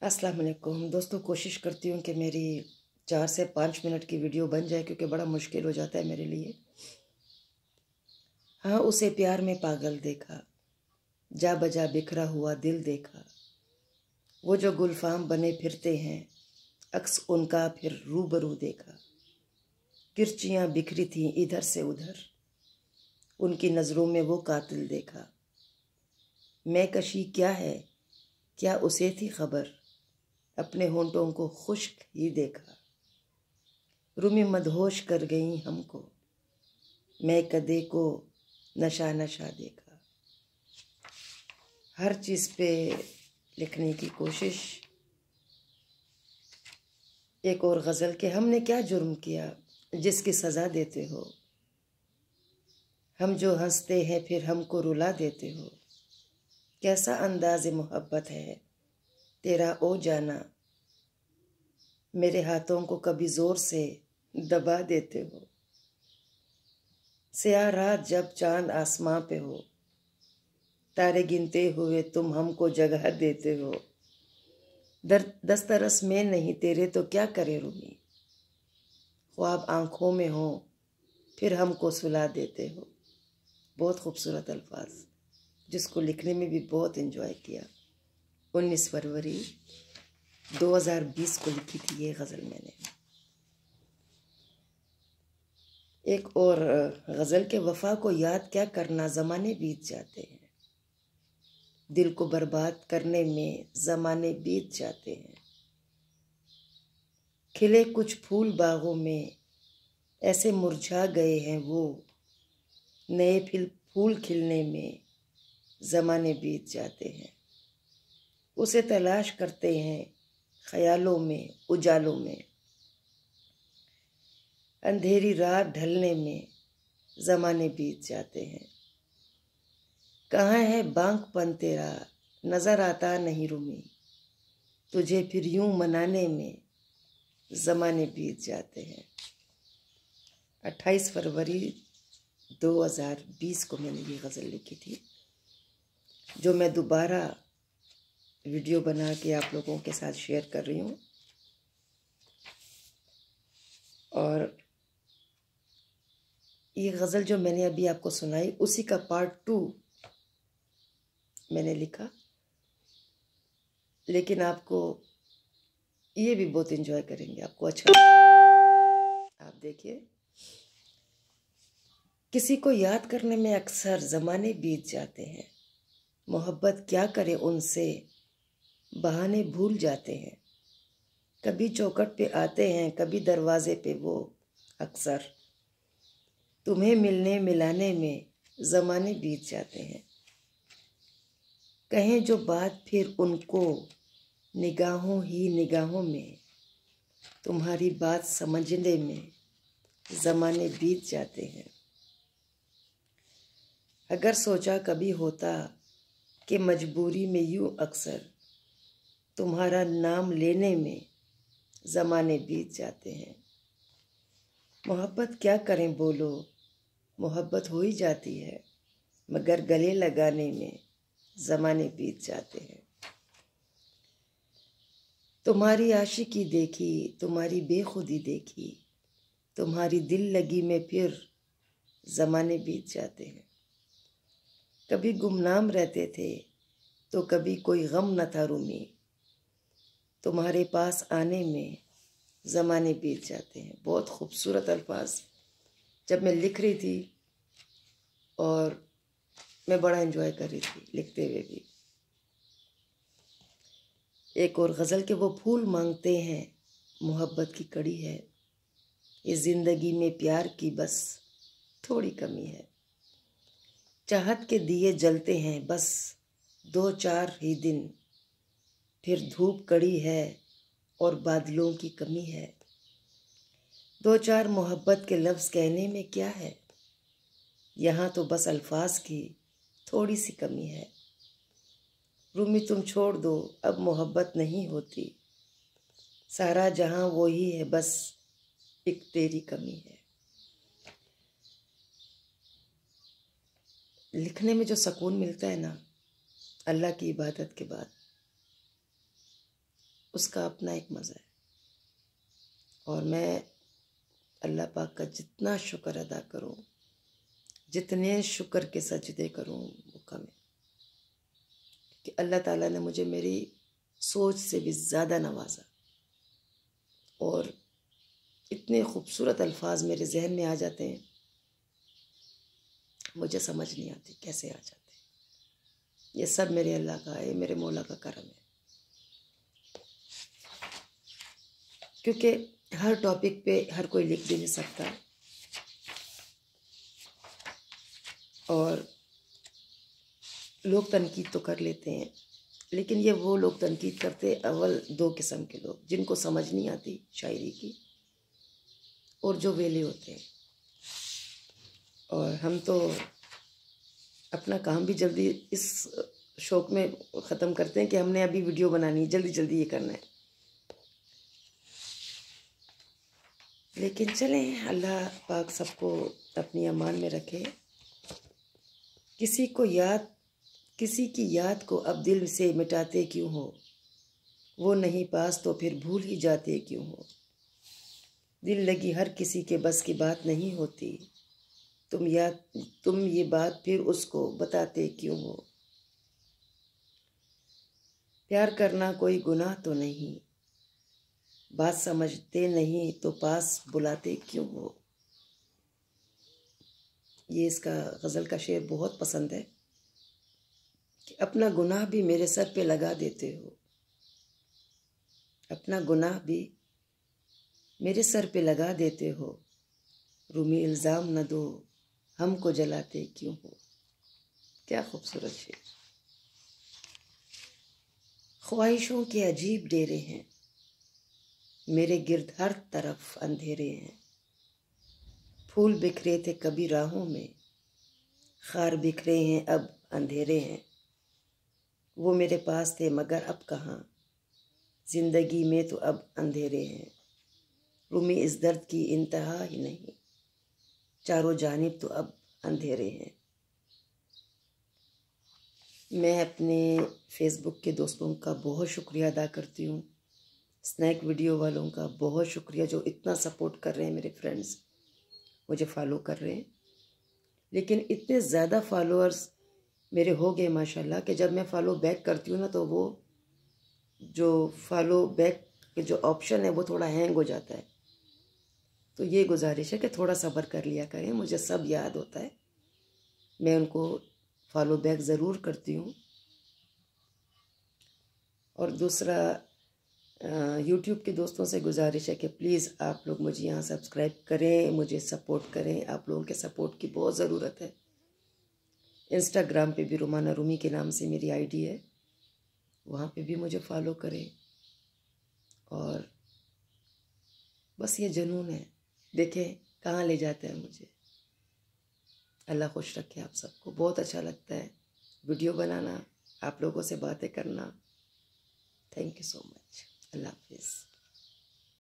अस्सलाम वालेकुम दोस्तों, कोशिश करती हूँ कि मेरी 4 से 5 मिनट की वीडियो बन जाए क्योंकि बड़ा मुश्किल हो जाता है मेरे लिए। हाँ, उसे प्यार में पागल देखा, जा बजा बिखरा हुआ दिल देखा, वो जो गुलफाम बने फिरते हैं, अक्स उनका फिर रूबरू देखा। किरचियाँ बिखरी थीं इधर से उधर, उनकी नज़रों में वो कातिल देखा। मैं कशी क्या है, क्या उसे थी खबर, अपने होंठों को खुश्क ही देखा। रूमी मदहोश कर गई हमको, मैं कदे को नशा नशा देखा। हर चीज़ पे लिखने की कोशिश। एक और गज़ल के हमने क्या जुर्म किया जिसकी सज़ा देते हो, हम जो हंसते हैं फिर हमको रुला देते हो। कैसा अंदाज़ मोहब्बत है तेरा ओ जाना, मेरे हाथों को कभी ज़ोर से दबा देते हो। स्याह रात जब चांद आसमां पे हो, तारे गिनते हुए तुम हमको जगह देते हो। दस्तरस में नहीं तेरे तो क्या करे रूमी, ख्वाब आंखों में हो फिर हमको सुला देते हो। बहुत खूबसूरत अल्फाज जिसको लिखने में भी बहुत एंजॉय किया। 19 फरवरी 2020 को लिखी थी ये गज़ल मैंने। एक और गज़ल के वफ़ा को याद क्या करना, ज़माने बीत जाते हैं। दिल को बर्बाद करने में ज़माने बीत जाते हैं। खिले कुछ फूल बागों में ऐसे मुरझा गए हैं वो, नए फूल खिलने में ज़माने बीत जाते हैं। उसे तलाश करते हैं ख्यालों में उजालों में, अंधेरी रात ढलने में ज़माने बीत जाते हैं। कहाँ है बांकपन तेरा, नज़र आता नहीं रूमी, तुझे फिर यूं मनाने में ज़माने बीत जाते हैं। 28 फरवरी 2020 को मैंने ये गज़ल लिखी थी, जो मैं दोबारा वीडियो बना के आप लोगों के साथ शेयर कर रही हूँ। और ये गज़ल जो मैंने अभी आपको सुनाई उसी का पार्ट 2 मैंने लिखा, लेकिन आपको ये भी बहुत एंजॉय करेंगे, आपको अच्छा। आप देखिए, किसी को याद करने में अक्सर ज़माने बीत जाते हैं, मोहब्बत क्या करे उनसे बहाने भूल जाते हैं। कभी चौखट पे आते हैं कभी दरवाजे पे वो, अक्सर तुम्हें मिलने मिलाने में ज़माने बीत जाते हैं। कहें जो बात फिर उनको निगाहों ही निगाहों में, तुम्हारी बात समझने में ज़माने बीत जाते हैं। अगर सोचा कभी होता कि मजबूरी में यूं अक्सर तुम्हारा नाम लेने में ज़माने बीत जाते हैं। मोहब्बत क्या करें बोलो, मोहब्बत हो ही जाती है, मगर गले लगाने में ज़माने बीत जाते हैं। तुम्हारी आशिकी देखी, तुम्हारी बेखुदी देखी, तुम्हारी दिल लगी में फिर ज़माने बीत जाते हैं। कभी गुमनाम रहते थे तो कभी कोई गम न था रूमी, तुम्हारे पास आने में ज़माने बीत जाते हैं। बहुत खूबसूरत अल्फाज जब मैं लिख रही थी और मैं बड़ा एंजॉय कर रही थी लिखते हुए भी। एक और गज़ल के वो फूल मांगते हैं मोहब्बत की कड़ी है, इस ज़िंदगी में प्यार की बस थोड़ी कमी है। चाहत के दिए जलते हैं बस 2-4 ही दिन, फिर धूप कड़ी है और बादलों की कमी है। 2-4 मोहब्बत के लफ्ज़ कहने में क्या है, यहाँ तो बस अल्फाज की थोड़ी सी कमी है। रूमी तुम छोड़ दो अब मोहब्बत नहीं होती, सारा जहां वो ही है बस एक तेरी कमी है। लिखने में जो सुकून मिलता है ना, अल्लाह की इबादत के बाद, उसका अपना एक मज़ा है। और मैं अल्लाह पाक का जितना शुक्र अदा करूं, जितने शुक्र के सजदे करूं वो कम है, कि अल्लाह ताला ने मुझे मेरी सोच से भी ज़्यादा नवाजा। और इतने खूबसूरत अल्फाज मेरे जहन में आ जाते हैं, मुझे समझ नहीं आती कैसे आ जाते। ये सब मेरे अल्लाह का है, मेरे मौला का करम है। क्योंकि हर टॉपिक पे हर कोई लिख भी नहीं सकता, और लोग तनकीद तो कर लेते हैं, लेकिन ये वो लोग तनकीद करते अव्वल दो किस्म के लोग, जिनको समझ नहीं आती शायरी की और जो वेले होते हैं। और हम तो अपना काम भी जल्दी इस शौक़ में ख़त्म करते हैं कि हमने अभी वीडियो बनानी है, जल्दी जल्दी ये करना है। लेकिन चलें, अल्लाह पाक सबको अपनी अमान में रखे। किसी की याद को अब दिल से मिटाते क्यों हो, वो नहीं पास तो फिर भूल ही जाते क्यों हो। दिल लगी हर किसी के बस की बात नहीं होती, तुम ये बात फिर उसको बताते क्यों हो। प्यार करना कोई गुनाह तो नहीं, बात समझते नहीं तो पास बुलाते क्यों हो। ये इसका गज़ल का शेर बहुत पसंद है कि अपना गुनाह भी मेरे सर पे लगा देते हो, अपना गुनाह भी मेरे सर पे लगा देते हो, रूमी इल्ज़ाम न दो हमको जलाते क्यों हो। क्या खूबसूरत शेर। ख्वाहिशों के अजीब डेरे हैं, मेरे गिर्द हर तरफ अंधेरे हैं। फूल बिखरे थे कभी राहों में, खार बिखरे हैं अब अंधेरे हैं। वो मेरे पास थे मगर अब कहाँ, जिंदगी में तो अब अंधेरे हैं। रूमी इस दर्द की इंतहा ही नहीं, चारों जानिब तो अब अंधेरे हैं। मैं अपने फेसबुक के दोस्तों का बहुत शुक्रिया अदा करती हूँ, स्नैक वीडियो वालों का बहुत शुक्रिया जो इतना सपोर्ट कर रहे हैं। मेरे फ्रेंड्स मुझे फॉलो कर रहे हैं, लेकिन इतने ज़्यादा फॉलोअर्स मेरे हो गए माशाल्लाह कि जब मैं फॉलो बैक करती हूँ ना, तो वो जो फॉलो बैक के जो ऑप्शन है वो थोड़ा हैंग हो जाता है। तो ये गुजारिश है कि थोड़ा सब्र कर लिया करें। मुझे सब याद होता है, मैं उनको फॉलो बैक ज़रूर करती हूँ। और दूसरा, यूट्यूब के दोस्तों से गुजारिश है कि प्लीज़ आप लोग मुझे यहाँ सब्सक्राइब करें, मुझे सपोर्ट करें। आप लोगों के सपोर्ट की बहुत ज़रूरत है। इंस्टाग्राम पे भी रुमाना रूमी के नाम से मेरी आईडी है, वहाँ पे भी मुझे फॉलो करें। और बस ये जुनून है, देखें कहाँ ले जाता है मुझे। अल्लाह खुश रखे आप सबको। बहुत अच्छा लगता है वीडियो बनाना, आप लोगों से बातें करना। Thank you so much. अल्लाह हाफिज़।